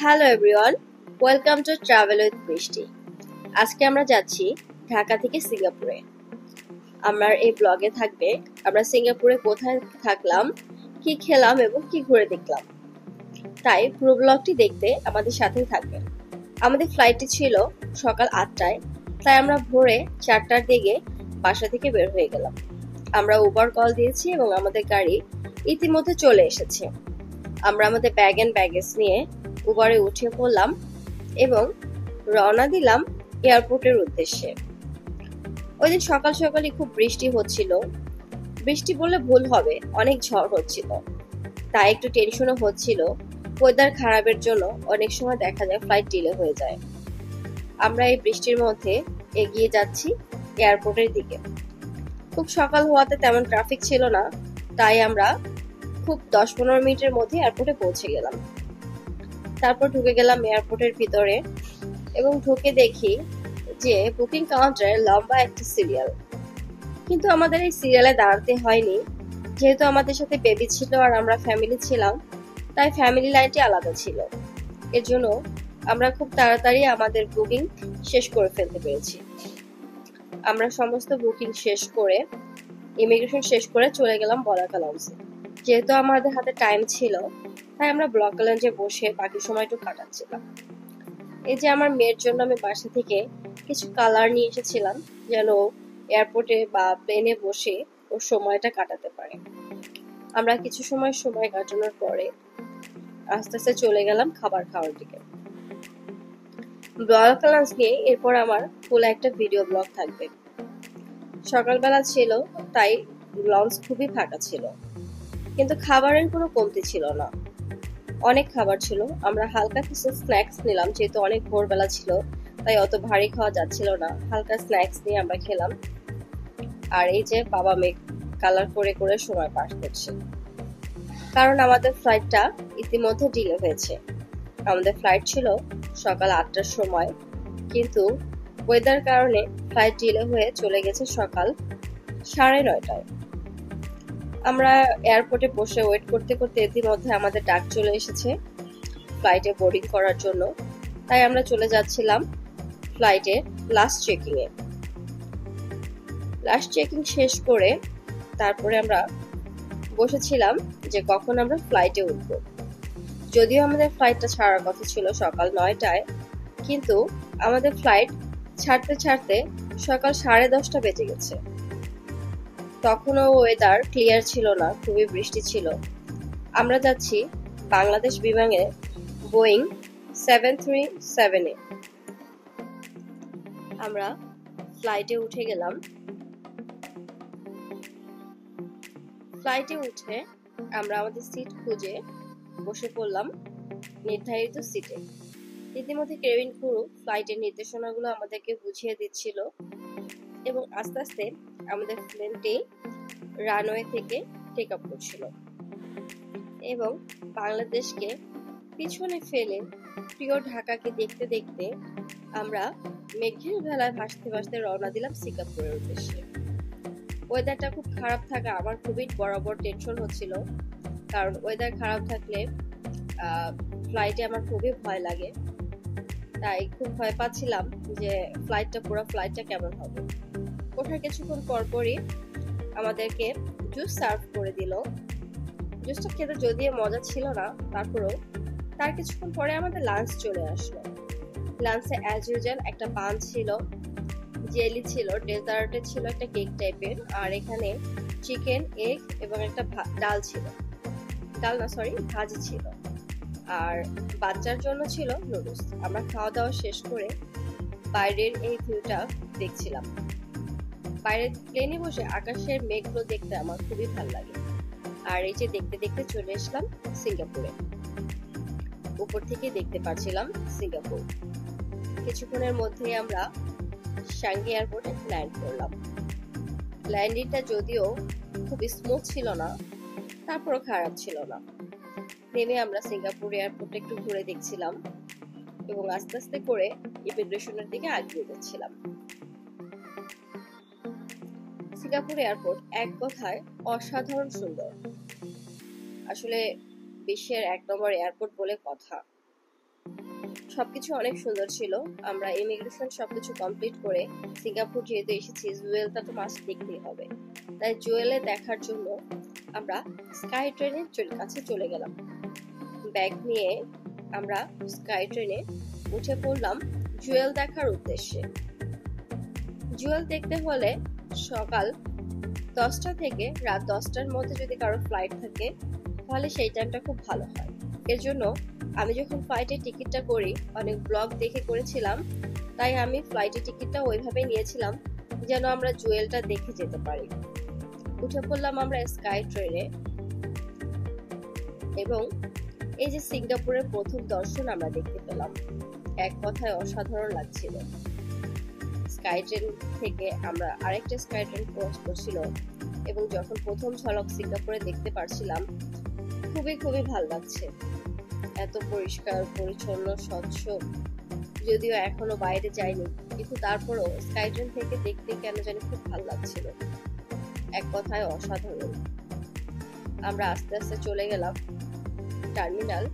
Hello everyone, welcome to travel with বৃষ্টি। আজকে আমরা যাচ্ছি ঢাকা থেকে সিঙ্গাপুরে। আমার এই ব্লগে থাকবে আমরা সিঙ্গাপুরে কোথায় থাকলাম, কি খেলাম এবং কি ঘুরে দেখলাম। তাই পুরো ব্লগটি দেখতে আমাদের সাথেই থাকবেন। আমাদের ফ্লাইটটি ছিল সকাল 8টায়, তাই আমরা ভোরে 4টার দিকে বাসা থেকে বের হয়ে গেলাম। আমরা উবার কল দিয়েছি এবং আমাদের গাড়ি ইতিমধ্যে চলে এসেছে। আমরা আমাদের ব্যাগ এন্ড ব্যাগেজ নিয়ে উবারে উঠে পড়লাম এবং রওনা দিলাম এয়ারপোর্টের উদ্দেশ্যে। ওই দিন সকাল সকালই খুব বৃষ্টি হচ্ছিল। বৃষ্টি বললে ভুল হবে, অনেক ঝড় হচ্ছিল, তাই একটু টেনশনও হচ্ছিল। ওয়েদার খারাপের জন্য অনেক সময় দেখা যায় ফ্লাইট ডিলে হয়ে যায়। আমরা এই বৃষ্টির মধ্যে এগিয়ে যাচ্ছি এয়ারপোর্টের দিকে। খুব সকাল হওয়াতে তেমন ট্রাফিক ছিল না, তাই আমরা খুব 10-15 মিনিটের মধ্যে এয়ারপোর্টে পৌঁছে গেলাম। তারপর ঢুকে গেলাম এয়ারপোর্টের ভিতরে এবং ঢুকে দেখি যে বুকিং কাউন্টারে লম্বা একটা সিরিয়াল। কিন্তু আমাদের এই সিরিয়ালে দাঁড়াতে হয়নি, যেহেতু আমাদের সাথে বেবি ছিল আর আমরা ফ্যামিলি ছিলাম, তাই ফ্যামিলি লাইনটি আলাদা ছিল। এর জন্য আমরা খুব তাড়াতাড়ি আমাদের বুকিং শেষ করে ফেলতে পেরেছি। আমরা সমস্ত বুকিং শেষ করে ইমিগ্রেশন শেষ করে চলে গেলাম বলাকা লঞ্চে। যেহেতু আমাদের হাতে টাইম ছিল, তাই আমরা বলাকা লঞ্চে বসে বাকি সময়টুকু কাটাচ্ছিলাম। এই যে আমার মেয়ের জন্য আমি বাসা থেকে কিছু কালার নিয়ে এসেছিলাম, যেন এয়ারপোর্টে বা প্লেনে বসে ওর সময়টা কাটাতে পারে। আমরা কিছু সময় কাটানোর পরে আস্তে আস্তে চলে গেলাম খাবার খাওয়ার দিকে। বলাকা লঞ্চ নিয়ে এরপর আমার ফুল একটা ভিডিও ব্লগ থাকবে। সকালবেলা ছিল, তাই লঞ্চ খুবই ফাঁকা ছিল, কিন্তু খাবারের কোনো কমতি ছিল না, অনেক খাবার ছিল। আমরা হালকা কিছু স্ন্যাক্স নিলাম, যেহেতু অনেক ভোরবেলা ছিল, তাই অত ভারী খাওয়া যাচ্ছিল না। হালকা স্ন্যাক্স নিয়ে আমরা খেলাম। আর এই যে বাবা মেয়ে কালার করে করে সময় পাস করছে, কারণ আমাদের ফ্লাইটটা ইতিমধ্যে ডিলে হয়েছে। আমাদের ফ্লাইট ছিল সকাল 8টার সময়, কিন্তু ওয়েদার কারণে ফ্লাইট ডিলে হয়ে চলে গেছে সকাল 9:30টায়। আমরা এয়ারপোর্টে বসে ওয়েট করতে করতে ইতিমধ্যে আমাদের ডাক চলে এসেছে ফ্লাইটে বোর্ডিং করার জন্য, তাই আমরা চলে যাচ্ছিলাম ফ্লাইটে লাস্ট চেকিং এ। লাস্ট চেকিং শেষ করে তারপরে আমরা বসেছিলাম যে কখন আমরা ফ্লাইটে উঠব। যদিও আমাদের ফ্লাইটটা ছাড়ার কথা ছিল সকাল 9টায়, কিন্তু আমাদের ফ্লাইট ছাড়তে ছাড়তে সকাল 10:30 বেজে গেছে। তখনও ওয়েদার ক্লিয়ার ছিল না, খুবই বৃষ্টি ছিল। আমরা যাচ্ছি বাংলাদেশ বিমানে বোয়িং 737 এ। আমরা ফ্লাইটে উঠে গেলাম। ফ্লাইটে উঠে আমরা আমাদের সিট খুঁজে বসে পড়লাম নির্ধারিত সিটে। ইতিমধ্যে কেবিন ক্রু ফ্লাইটের নির্দেশনাগুলো আমাদেরকে বুঝিয়ে দিচ্ছিল এবং আস্তে আস্তে আমাদের প্লেনটি রানওয়ে থেকে টেক আপ করছিল এবং বাংলাদেশকে পিছনে ফেলে প্রিয় ঢাকাকে দেখতে দেখতে আমরা মেঘের ভেলায় ভাসতে ভাসতে রওনা দিলাম সিঙ্গাপুরের উদ্দেশ্যে। ওয়েদারটা খুব খারাপ থাকা আমার খুবই বরাবর টেনশন হচ্ছিল, কারণ ওয়েদার খারাপ থাকলে ফ্লাইটে আমার খুবই ভয় লাগে। তাই খুব ভয় পাচ্ছিলাম যে পুরো ফ্লাইটটা কেমন হবে। ওঠার কিছুক্ষণ পরপরই আমাদেরকে জুস সার্ভ করে দিল। জুসটা খেতে যদিও মজা ছিল না, তারপরেও তার কিছুক্ষণ পরে আমাদের লাঞ্চ চলে আসলো। লাঞ্চে অ্যাজ ইউজুয়াল একটা পান ছিল, জেলি ছিল, ডেজার্টে ছিল একটা কেক টাইপের, আর এখানে চিকেন, এগ এবং একটা ডাল ছিল, ভাজি ছিল, আর বাচ্চার জন্য ছিল নুডলস। আমরা খাওয়া দাওয়া শেষ করে বাইরের এই ভিউটা দেখছিলাম। বাইরে প্লেনে বসে আকাশের মেঘগুলো দেখতে আমার খুবই ভালো লাগে। আর এই যে দেখতে দেখতে চলে আসলাম সিঙ্গাপুরে। উপর থেকে দেখতে পাচ্ছিলাম সিঙ্গাপুর। কিছুক্ষণের মধ্যে আমরা সাংগি এয়ারপোর্টে ল্যান্ড করলাম। ল্যান্ডিংটা যদিও খুব স্মুথ ছিল না, তারপরও খারাপ ছিল না। নেমে আমরা সিঙ্গাপুর এয়ারপোর্টে একটু ঘুরে দেখছিলাম এবং আস্তে আস্তে করে ইমিগ্রেশনের দিকে এগিয়ে যাচ্ছিলাম। সিঙ্গাপুর এয়ারপোর্ট এক কথায় অসাধারণ সুন্দর। আসলে বিশ্বের 1 নম্বর এয়ারপোর্ট বলে কথা। সবকিছু অনেক সুন্দর ছিল। আমরা ইমিগ্রেশন সবকিছু কমপ্লিট করে সিঙ্গাপুর যেহেতু এসেছি, জুয়েলটা তো মাস্ট দেখতেই হবে। তাই জুয়েলে দেখার জন্য আমরা স্কাই ট্রেনের কাছে চলে গেলাম। ব্যাগ নিয়ে আমরা স্কাই ট্রেনে উঠে পড়লাম জুয়েল দেখার উদ্দেশ্যে। জুয়েল দেখতে হলে সকাল 10টা থেকে রাত 10টার মধ্যে যদি কারো ফ্লাইট থাকে তাহলে সেই টাইমটা খুব ভালো হয়। এর জন্য আমি যখন ফ্লাইটের টিকিটটা করি, অনেক ব্লগ দেখে করেছিলাম, তাই আমি ফ্লাইটের টিকিটটা ওইভাবে নিয়েছিলাম যেন আমরা জুয়েলটা দেখে যেতে পারি। উঠে পড়লাম আমরা স্কাই ট্রেনে এবং এই যে সিঙ্গাপুরের প্রথম দর্শন আমরা দেখতে পেলাম। এক কথায় অসাধারণ লাগছিল। স্কাই ট্রেন থেকে আমরা আরেকটা স্কাই ট্রেন ক্রস করছিল এবং যখন প্রথম ঝলক সিঙ্গাপুরে দেখতে পারছিলাম, খুবই খুবই ভালো লাগছে। এত পরিষ্কার পরিচ্ছন্ন স্বচ্ছ, যদিও এখনো বাইরে যাইনি, কিন্তু তারপরও স্কাই ট্রেন থেকে দেখতে কেন জানি খুব ভালো লাগছিল। এক কথায় অসাধারণ। আমরা আস্তে আস্তে চলে গেলাম টার্মিনাল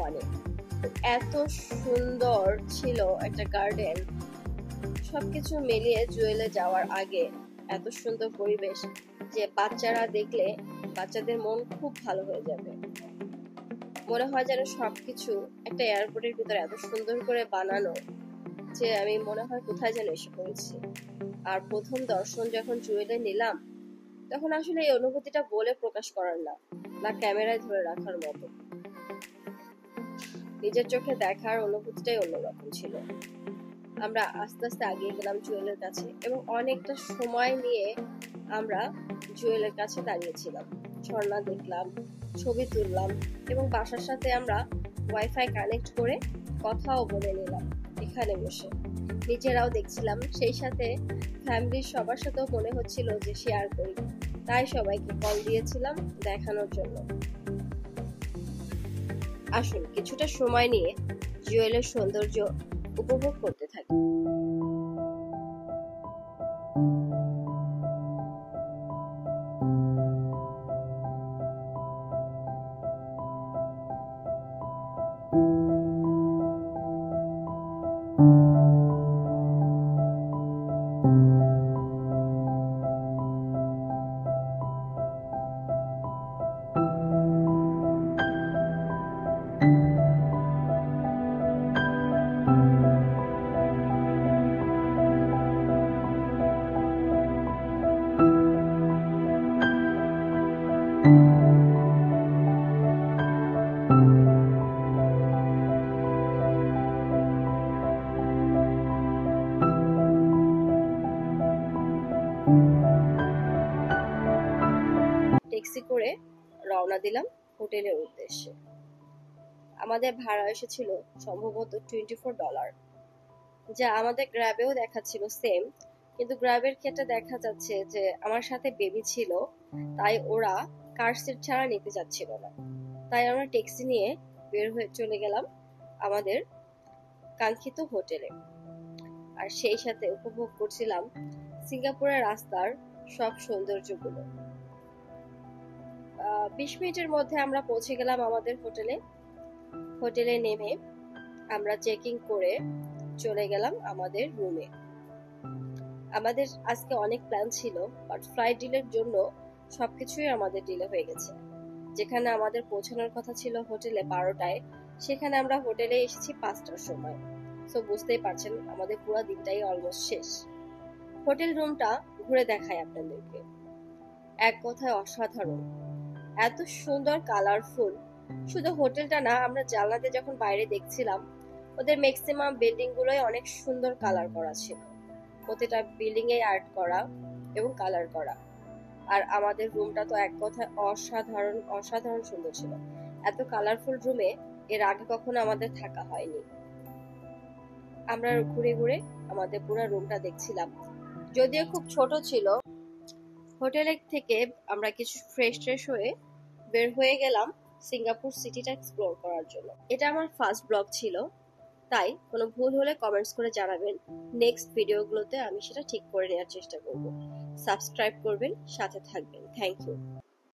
1-এ। এত সুন্দর ছিল একটা গার্ডেন। সবকিছু মিলিয়ে জুয়েলে যাওয়ার আগে এত সুন্দর পরিবেশ যে বাচ্চারা দেখলে বাচ্চাদের মন খুব ভালো হয়ে যাবে। মনে হয় যেন সবকিছু একটা এয়ারপোর্টের ভিতরে এত সুন্দর করে বানানো যে আমি মনে হয় কোথায় যেন এসে পড়েছি। আর প্রথম দর্শন যখন জুয়েলে নিলাম, তখন আসলে এই অনুভূতিটা বলে প্রকাশ করার না ক্যামেরায় ধরে রাখার মতো। নিজের চোখে দেখার অনুভূতিটাই অন্যরকম ছিল। আমরা আস্তে আস্তে এগিয়ে গেলাম জুয়েলের কাছে এবং অনেকটা সময় নিয়ে আমরা জুয়েলের কাছে দাঁড়িয়েছিলাম। ঝর্ণা দেখলাম, ছবি তুললাম এবং বাসার সাথে আমরা ওয়াইফাই কানেক্ট করে কথাও বলে নিলাম এখানে বসে। নিজেরাও দেখছিলাম, সেই সাথে ফ্যামিলির সবার সাথেও মনে হচ্ছিল যে শেয়ার করি, তাই সবাইকে কল দিয়েছিলাম দেখানোর জন্য। আসুন কিছুটা সময় নিয়ে জুয়েলের সৌন্দর্য উপভোগ করতে থাকি। ট্যাক্সি করে রওনা দিলাম হোটেলের উদ্দেশ্যে। আমাদের ভাড়া এসেছিল সম্ভবত $24, যা আমাদের গ্র্যাবেও দেখাচ্ছিল সেম, কিন্তু গ্র্যাবের ক্ষেত্রে দেখা যাচ্ছে যে আমার সাথে বেবি ছিল, তাই ওরা কার সিট ছাড়া নিতে যাচ্ছিল না। তাই আমরা ট্যাক্সি নিয়ে বের হয়ে চলে গেলাম আমাদের কাঙ্ক্ষিত হোটেলে। আর সেই সাথে উপভোগ করছিলাম সিঙ্গাপুরের রাস্তার সব সৌন্দর্যগুলো। 20 মিনিটের মধ্যে আমরা পৌঁছে গেলাম আমাদের হোটেলে নেমে আমরা চেকিং করে চলে গেলাম আমাদের রুমে। আমাদের আজকে অনেক প্ল্যান ছিল, বাট ফ্লাইট ডিলের জন্য সবকিছুই আমাদের ডিলে হয়ে গেছে। যেখানে আমাদের পৌঁছানোর কথা ছিল হোটেলে 12টায়, সেখানে আমরা হোটেলে এসেছি 5টার সময়। সো বুঝতেই পারছেন আমাদের পুরো দিনটাই অলমোস্ট শেষ। হোটেল রুমটা ঘুরে দেখাই আপনাদেরকে। এক কথায় অসাধারণ, এত সুন্দর কালারফুল। শুধু হোটেলটা না, আমরা জানলাতে যখন বাইরে দেখছিলাম, ওদের ম্যাক্সিমাম বিল্ডিং গুলোই অনেক সুন্দর কালার করা ছিল। প্রতিটা বিল্ডিং এ আর্ট করা এবং কালার করা। আর আমাদের রুমটা তো এক কথায় অসাধারণ অসাধারণ সুন্দর ছিল। এত কালারফুল রুমে এর আগে কখনো আমাদের থাকা হয়নি। আমরা ঘুরে ঘুরে আমাদের পুরো রুমটা দেখছিলাম, যদিও খুব ছোট ছিল। হোটেলের থেকে আমরা কিছু ফ্রেশ হয়ে বের হয়ে গেলাম সিঙ্গাপুর সিটিটা এক্সপ্লোর করার জন্য। এটা আমার ফার্স্ট ব্লগ ছিল, তাই কোনো ভুল হলে কমেন্টস করে জানাবেন। নেক্সট ভিডিওগুলোতে আমি সেটা ঠিক করে নেওয়ার চেষ্টা করব। সাবস্ক্রাইব করবেন, সাথে থাকবেন। Thank you.